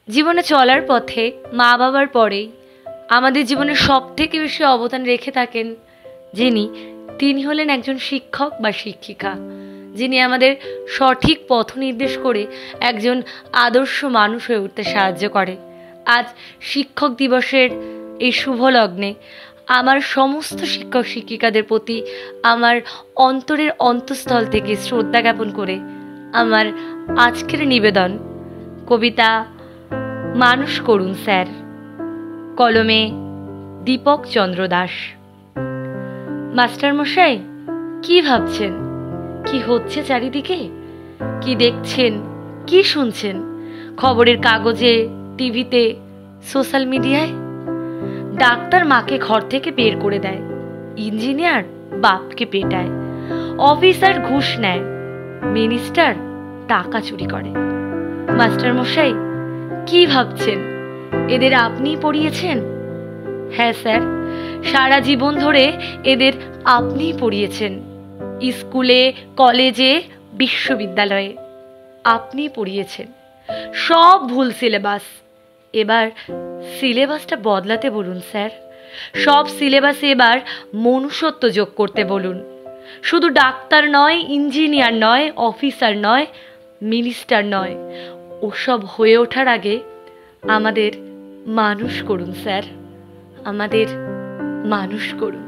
জীবনে চলার পথে মা বাবার পরেই আমাদের জীবনের সবথেকে বেশি অবদান রেখে থাকেন যিনি, তিনি হলেন একজন শিক্ষক বা শিক্ষিকা, যিনি আমাদের সঠিক পথ নির্দেশ করে একজন আদর্শ মানুষ হয়ে উঠতে সাহায্য করে। আজ শিক্ষক দিবসের এই শুভ লগ্নে আমার সমস্ত শিক্ষক শিক্ষিকাদের প্রতি আমার অন্তরের অন্তঃস্থল থেকে শ্রদ্ধা জ্ঞাপন করে আমার আজকের নিবেদন কবিতা মানুষ করুন স্যার, কলমে দীপক চন্দ্র দাস। মাস্টারমশাই, কি ভাবছেন? কি হচ্ছে চারিদিকে? কি দেখছেন, কি শুনছেন খবরের কাগজে, টিভিতে, সোশ্যাল মিডিয়ায়? ডাক্তার মাকে ঘর থেকে বের করে দেয়, ইঞ্জিনিয়ার বাপকে পেটায়, অফিসার ঘুষ নেয়, মিনিস্টার টাকা চুরি করে। মাস্টারমশাই, কি ভাবছেন এদের আপনিই পড়িয়েছেন? হ্যাঁ স্যার, সারা জীবন ধরে এদের আপনিই পড়িয়েছেন। স্কুলে, কলেজে, বিশ্ববিদ্যালয়ে আপনিই পড়িয়েছেন। সব ভুল সিলেবাস, এবার সিলেবাসটা বদলাতে বলুন স্যার। সব সিলেবাসে এবার মনুষ্যত্ব যোগ করতে বলুন। শুধু ডাক্তার নয়, ইঞ্জিনিয়ার নয়, অফিসার নয়, মিনিস্টার নয়, ওসব হয়ে ওঠার আগে আমাদের মানুষ করুন স্যার, আমাদের মানুষ করুন।